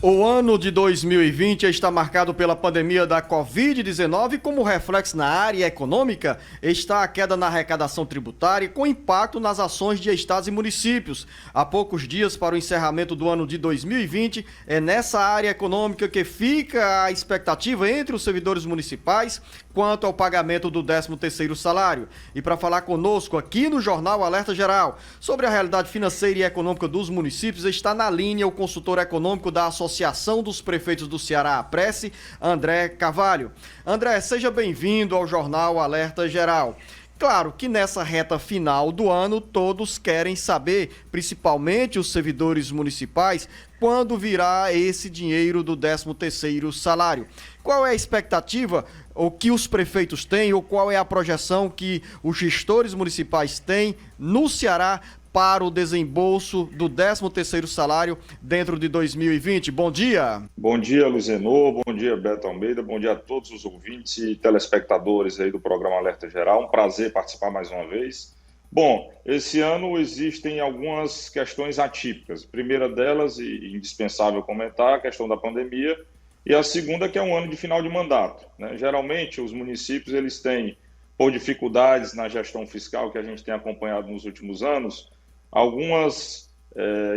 O ano de 2020 está marcado pela pandemia da Covid-19 e como reflexo na área econômica está a queda na arrecadação tributária com impacto nas ações de estados e municípios. Há poucos dias para o encerramento do ano de 2020, é nessa área econômica que fica a expectativa entre os servidores municipais quanto ao pagamento do 13º salário. E para falar conosco aqui no Jornal Alerta Geral sobre a realidade financeira e econômica dos municípios, está na linha o consultor econômico da Associação dos Prefeitos do Ceará, APRECE, André Carvalho. André, seja bem-vindo ao Jornal Alerta Geral. Claro que nessa reta final do ano todos querem saber, principalmente os servidores municipais, quando virá esse dinheiro do 13º salário. Qual é a expectativa o que os prefeitos têm ou qual é a projeção que os gestores municipais têm no Ceará para o desembolso do 13º salário dentro de 2020? Bom dia. Bom dia, Luzenor. Bom dia, Beto Almeida. Bom dia a todos os ouvintes e telespectadores aí do programa Alerta Geral. Um prazer participar mais uma vez. Bom, esse ano existem algumas questões atípicas. A primeira delas, e indispensável comentar, a questão da pandemia. E a segunda, que é um ano de final de mandato, né? Geralmente, os municípios eles têm, por dificuldades na gestão fiscal que a gente tem acompanhado nos últimos anos, algumas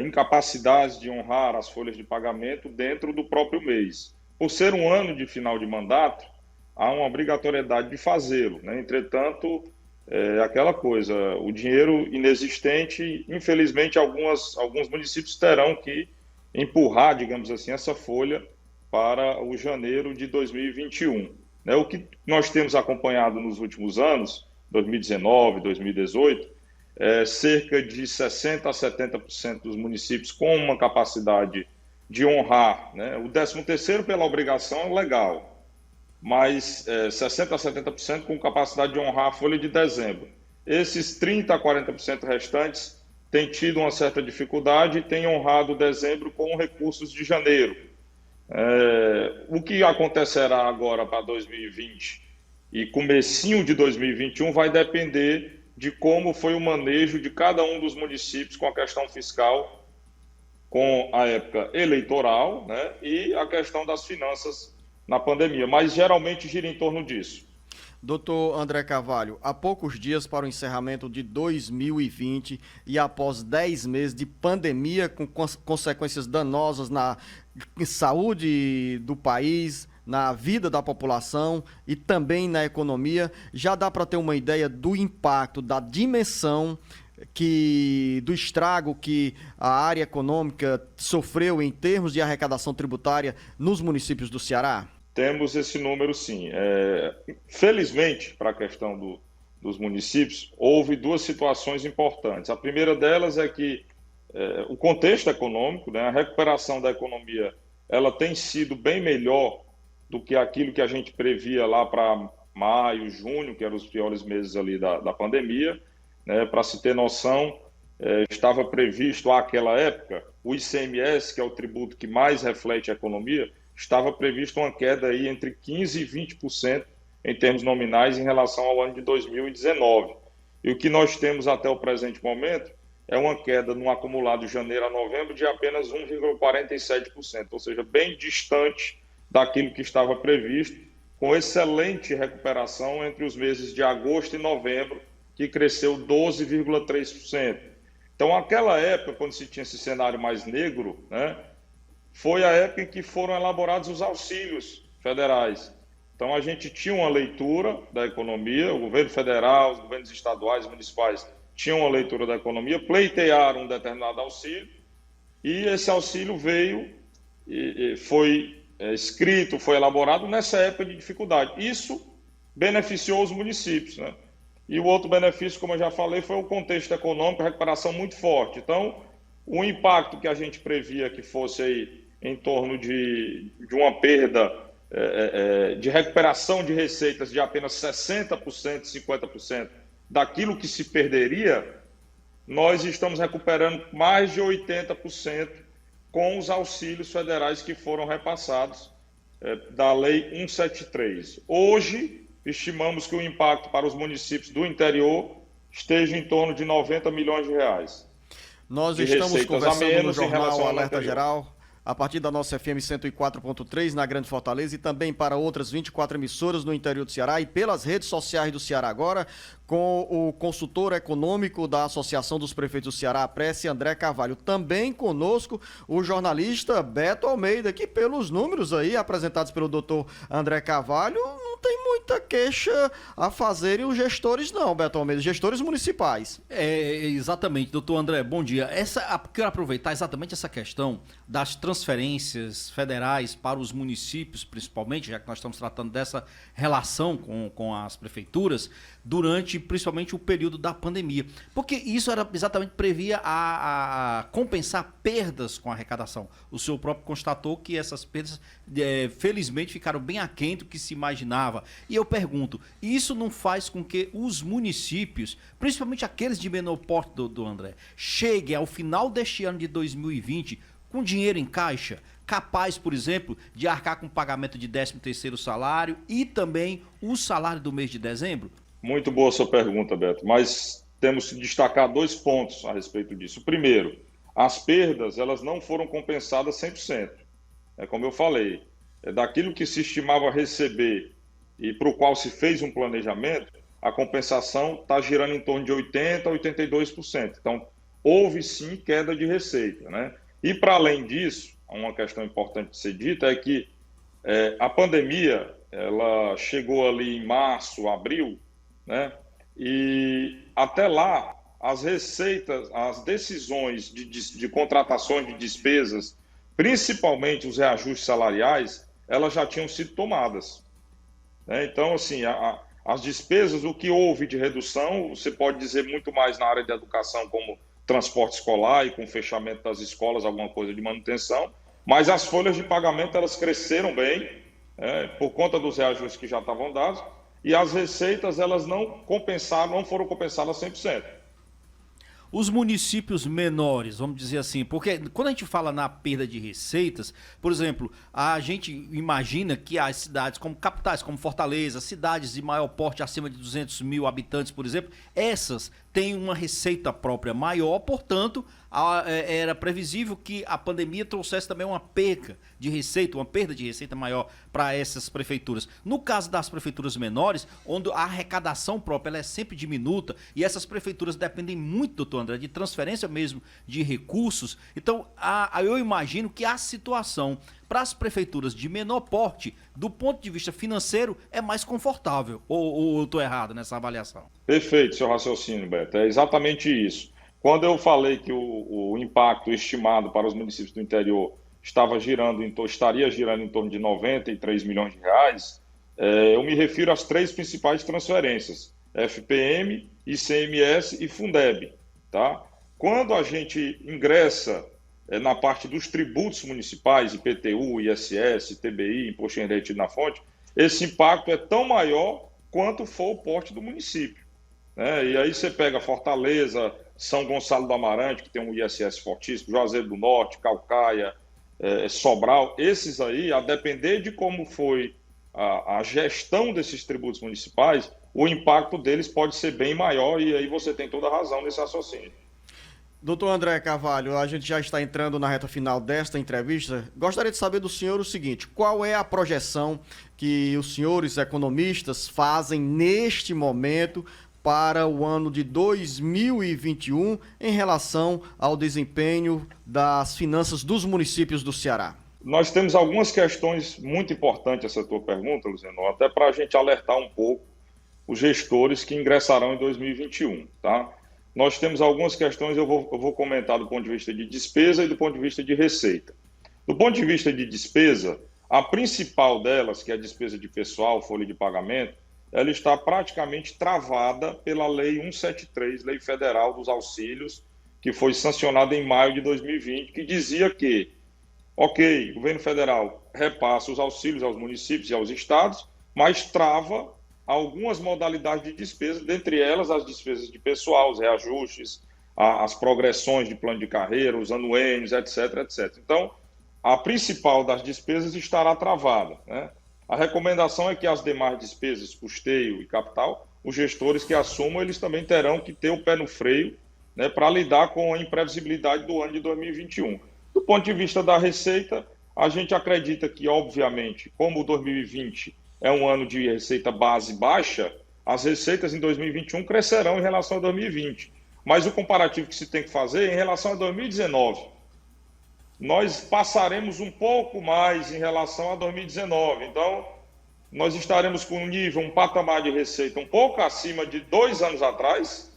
incapacidades de honrar as folhas de pagamento dentro do próprio mês. Por ser um ano de final de mandato, há uma obrigatoriedade de fazê-lo, né? Entretanto, aquela coisa, o dinheiro inexistente, infelizmente, alguns municípios terão que empurrar, digamos assim, essa folha para o janeiro de 2021. Né? O que nós temos acompanhado nos últimos anos, 2019, 2018, cerca de 60% a 70% dos municípios com uma capacidade de honrar, né? O 13º pela obrigação legal, mas 60% a 70% com capacidade de honrar a folha de dezembro. Esses 30% a 40% restantes têm tido uma certa dificuldade e têm honrado dezembro com recursos de janeiro. O que acontecerá agora para 2020 e comecinho de 2021 vai depender de como foi o manejo de cada um dos municípios com a questão fiscal, com a época eleitoral, né, e a questão das finanças na pandemia, mas geralmente gira em torno disso. Doutor André Carvalho, há poucos dias para o encerramento de 2020 e após 10 meses de pandemia com consequências danosas na saúde do país, na vida da população e também na economia, já dá para ter uma ideia do impacto, da dimensão do estrago que a área econômica sofreu em termos de arrecadação tributária nos municípios do Ceará? Temos esse número, sim. Felizmente, para a questão dos municípios, houve duas situações importantes. A primeira delas é que o contexto econômico, né, a recuperação da economia, ela tem sido bem melhor do que aquilo que a gente previa lá para maio, junho, que eram os piores meses ali da pandemia. Né? Para se ter noção, estava previsto àquela época, o ICMS, que é o tributo que mais reflete a economia, estava previsto uma queda aí entre 15% e 20% em termos nominais em relação ao ano de 2019. E o que nós temos até o presente momento é uma queda no acumulado de janeiro a novembro de apenas 1,47%, ou seja, bem distante daquilo que estava previsto, com excelente recuperação entre os meses de agosto e novembro, que cresceu 12,3%. Então, aquela época, quando se tinha esse cenário mais negro, né, foi a época em que foram elaborados os auxílios federais. Então, a gente tinha uma leitura da economia, o governo federal, os governos estaduais e municipais tinham uma leitura da economia, pleitearam um determinado auxílio, e esse auxílio veio e foi escrito, foi elaborado nessa época de dificuldade. Isso beneficiou os municípios, né? E o outro benefício, como eu já falei, foi o contexto econômico, a recuperação muito forte. Então, o impacto que a gente previa que fosse aí em torno de uma perda de recuperação de receitas de apenas 60%, 50% daquilo que se perderia, nós estamos recuperando mais de 80% com os auxílios federais que foram repassados da Lei 173. Hoje, estimamos que o impacto para os municípios do interior esteja em torno de 90 milhões de reais. Nós estamos conversando no Jornal Alerta Geral a partir da nossa FM 104.3 na Grande Fortaleza e também para outras 24 emissoras no interior do Ceará e pelas redes sociais do Ceará Agora, com o consultor econômico da Associação dos Prefeitos do Ceará, a Prece, André Carvalho. Também conosco o jornalista Beto Almeida, que pelos números aí apresentados pelo doutor André Carvalho, não tem muita queixa a fazerem os gestores não, Beto Almeida, gestores municipais. Exatamente, doutor André, bom dia. Quero aproveitar exatamente essa questão das transferências federais para os municípios, principalmente, já que nós estamos tratando dessa relação com as prefeituras, durante principalmente o período da pandemia. Porque isso era exatamente previa a compensar perdas com a arrecadação. O senhor próprio constatou que essas perdas, felizmente, ficaram bem aquém do que se imaginava. E eu pergunto, isso não faz com que os municípios, principalmente aqueles de menor porte, do André, cheguem ao final deste ano de 2020 com dinheiro em caixa, capaz, por exemplo, de arcar com o pagamento de 13º salário e também o salário do mês de dezembro? Muito boa sua pergunta, Beto, mas temos que destacar 2 pontos a respeito disso. Primeiro, as perdas elas não foram compensadas 100%. Como eu falei, daquilo que se estimava receber e para o qual se fez um planejamento, a compensação está girando em torno de 80% a 82%. Então, houve sim queda de receita, né? E para além disso, uma questão importante de ser dita é que a pandemia ela chegou ali em março, abril, né? E até lá, as receitas, as decisões de contratações de despesas, principalmente os reajustes salariais, elas já tinham sido tomadas, né? Então, assim, as despesas, o que houve de redução, você pode dizer muito mais na área de educação, como transporte escolar e com fechamento das escolas, alguma coisa de manutenção, mas as folhas de pagamento elas cresceram bem, por conta dos reajustes que já estavam dados, e as receitas elas não foram compensadas 100%. Os municípios menores, vamos dizer assim, porque quando a gente fala na perda de receitas, por exemplo, a gente imagina que as cidades como capitais, como Fortaleza, cidades de maior porte, acima de 200 mil habitantes, por exemplo, essas têm uma receita própria maior, portanto, era previsível que a pandemia trouxesse também uma perda de receita maior para essas prefeituras. No caso das prefeituras menores, onde a arrecadação própria ela é sempre diminuta e essas prefeituras dependem muito, doutor André, de transferência mesmo de recursos, então eu imagino que a situação para as prefeituras de menor porte, do ponto de vista financeiro, é mais confortável. Ou eu estou errado nessa avaliação? Perfeito, seu raciocínio, Beto. É exatamente isso. Quando eu falei que o impacto estimado para os municípios do interior estaria girando em torno de 93 milhões de reais, eu me refiro às 3 principais transferências, FPM, ICMS e Fundeb. Tá? Quando a gente ingressa na parte dos tributos municipais, IPTU, ISS, TBI, Imposto Retido na Fonte, esse impacto é tão maior quanto for o porte do município, né? E aí você pega Fortaleza, São Gonçalo do Amarante, que tem um ISS fortíssimo, Juazeiro do Norte, Caucaia, Sobral, esses aí, a depender de como foi a gestão desses tributos municipais, o impacto deles pode ser bem maior e aí você tem toda a razão nesse raciocínio. Doutor André Carvalho, a gente já está entrando na reta final desta entrevista. Gostaria de saber do senhor o seguinte: qual é a projeção que os senhores economistas fazem neste momento para o ano de 2021 em relação ao desempenho das finanças dos municípios do Ceará? Nós temos algumas questões muito importantes essa tua pergunta, Luciano, até para a gente alertar um pouco os gestores que ingressarão em 2021, tá? Nós temos algumas questões, eu vou comentar do ponto de vista de despesa e do ponto de vista de receita. Do ponto de vista de despesa, a principal delas, que é a despesa de pessoal, folha de pagamento, ela está praticamente travada pela Lei 173, Lei Federal dos Auxílios, que foi sancionada em maio de 2020, que dizia que, ok, o governo federal repassa os auxílios aos municípios e aos estados, mas trava algumas modalidades de despesa, dentre elas as despesas de pessoal, os reajustes, as progressões de plano de carreira, os anuênios, etc, etc. Então, a principal das despesas estará travada, né? A recomendação é que as demais despesas, custeio e capital, os gestores que assumam, eles também terão que ter o pé no freio, né, para lidar com a imprevisibilidade do ano de 2021. Do ponto de vista da receita, a gente acredita que, obviamente, como o 2020 é um ano de receita base baixa, as receitas em 2021 crescerão em relação a 2020. Mas o comparativo que se tem que fazer é em relação a 2019. Nós passaremos um pouco mais em relação a 2019. Então, nós estaremos com um patamar de receita um pouco acima de 2 anos atrás,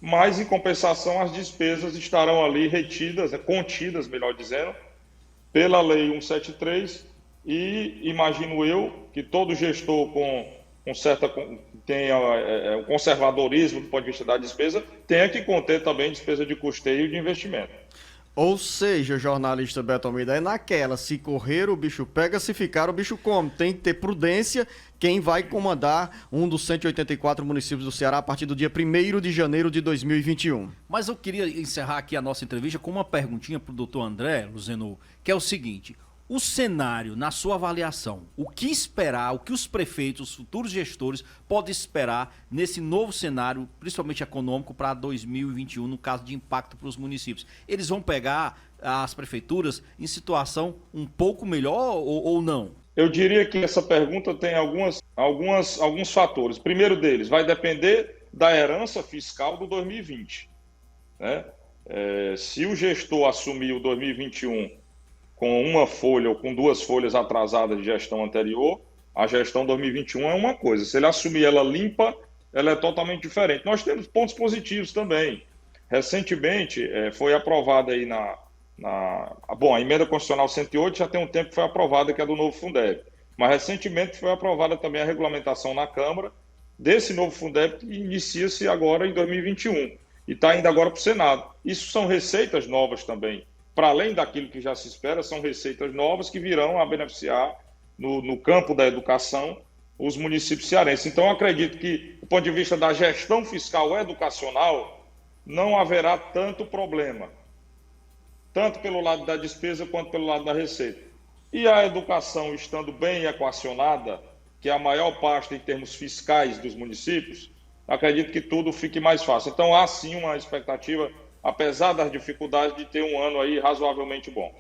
mas, em compensação, as despesas estarão ali retidas, contidas, melhor dizendo, pela Lei 173, e imagino eu que todo gestor tenha um conservadorismo do ponto de vista da despesa, tenha que conter também despesa de custeio e de investimento. Ou seja, jornalista Beto Almeida, é naquela, se correr o bicho pega, se ficar o bicho come. Tem que ter prudência quem vai comandar um dos 184 municípios do Ceará a partir do dia 1º de janeiro de 2021. Mas eu queria encerrar aqui a nossa entrevista com uma perguntinha para o doutor André Luzenu, que é o seguinte: o cenário, na sua avaliação, o que esperar, o que os prefeitos, os futuros gestores podem esperar nesse novo cenário, principalmente econômico, para 2021, no caso de impacto para os municípios? Eles vão pegar as prefeituras em situação um pouco melhor ou não? Eu diria que essa pergunta tem alguns fatores. O primeiro deles vai depender da herança fiscal do 2020. Né? Se o gestor assumir o 2021 com uma folha ou com 2 folhas atrasadas de gestão anterior, a gestão 2021 é uma coisa. Se ele assumir ela limpa, ela é totalmente diferente. Nós temos pontos positivos também. Recentemente, foi aprovada aí a emenda constitucional 108 já tem um tempo que foi aprovada, que é do novo Fundeb. Mas recentemente foi aprovada também a regulamentação na Câmara desse novo Fundeb, que inicia-se agora em 2021 e está indo agora para o Senado. Isso são receitas novas também. Para além daquilo que já se espera, são receitas novas que virão a beneficiar no campo da educação os municípios cearenses. Então, eu acredito que, do ponto de vista da gestão fiscal educacional, não haverá tanto problema, tanto pelo lado da despesa quanto pelo lado da receita. E a educação estando bem equacionada, que é a maior parte em termos fiscais dos municípios, acredito que tudo fique mais fácil. Então, há sim uma expectativa, apesar das dificuldades, de ter um ano aí razoavelmente bom.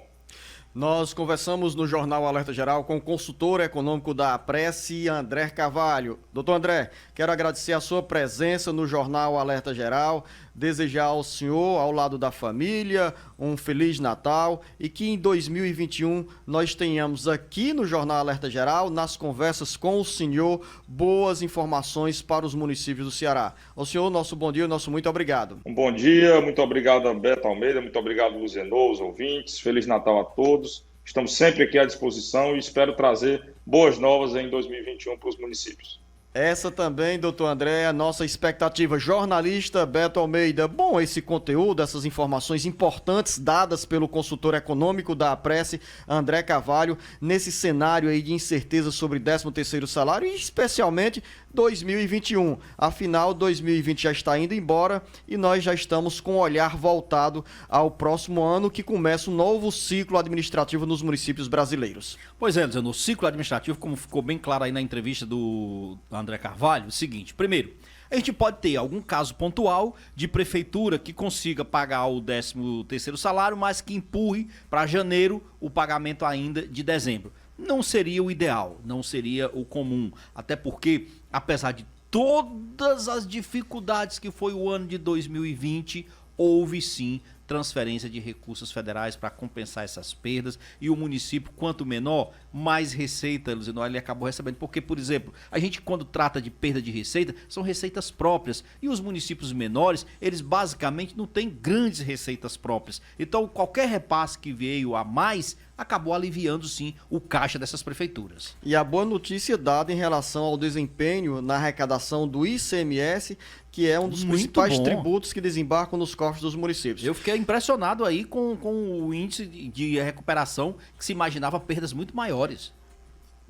Nós conversamos no Jornal Alerta Geral com o consultor econômico da Apresse, André Carvalho. Doutor André, quero agradecer a sua presença no Jornal Alerta Geral, desejar ao senhor, ao lado da família, um Feliz Natal e que em 2021 nós tenhamos aqui no Jornal Alerta Geral, nas conversas com o senhor, boas informações para os municípios do Ceará. Ao senhor, nosso bom dia, nosso muito obrigado. Um bom dia, muito obrigado a Beto Almeida, muito obrigado Luzenu, os ouvintes, Feliz Natal a todos. Estamos sempre aqui à disposição e espero trazer boas novas em 2021 para os municípios. Essa também, doutor André, a nossa expectativa. Jornalista Beto Almeida, bom esse conteúdo, essas informações importantes dadas pelo consultor econômico da Apresse, André Carvalho, nesse cenário aí de incerteza sobre 13º salário e especialmente 2021. Afinal, 2020 já está indo embora e nós já estamos com o olhar voltado ao próximo ano, que começa um novo ciclo administrativo nos municípios brasileiros. Pois é, no ciclo administrativo, como ficou bem claro aí na entrevista do André Carvalho, o seguinte: primeiro, a gente pode ter algum caso pontual de prefeitura que consiga pagar o 13º salário, mas que empurre para janeiro o pagamento ainda de dezembro. Não seria o ideal, não seria o comum, até porque, apesar de todas as dificuldades que foi o ano de 2020, houve sim transferência de recursos federais para compensar essas perdas, e o município, quanto menor, mais receita, Luzenu, ele acabou recebendo. Porque, por exemplo, a gente, quando trata de perda de receita, são receitas próprias, e os municípios menores, eles basicamente não têm grandes receitas próprias. Então, qualquer repasse que veio a mais acabou aliviando sim o caixa dessas prefeituras. E a boa notícia dada em relação ao desempenho na arrecadação do ICMS, que é um dos principais tributos que desembarcam nos cofres dos municípios. Eu fiquei impressionado aí com o índice de recuperação, que se imaginava perdas muito maiores.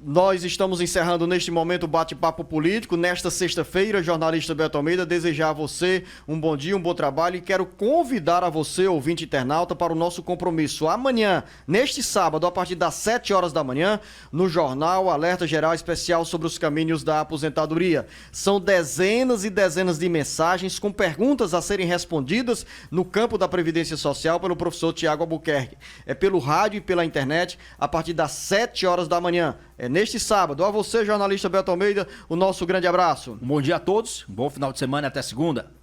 Nós estamos encerrando neste momento o bate-papo político. Nesta sexta-feira, jornalista Beto Almeida, desejar a você um bom dia, um bom trabalho e quero convidar a você, ouvinte internauta, para o nosso compromisso amanhã, neste sábado, a partir das 7 horas da manhã, no Jornal Alerta Geral Especial sobre os caminhos da aposentadoria. São dezenas e dezenas de mensagens com perguntas a serem respondidas no campo da Previdência Social pelo professor Tiago Albuquerque. É pelo rádio e pela internet, a partir das 7 horas da manhã. É neste sábado. A você, jornalista Beto Almeida, o nosso grande abraço. Um bom dia a todos, um bom final de semana e até segunda.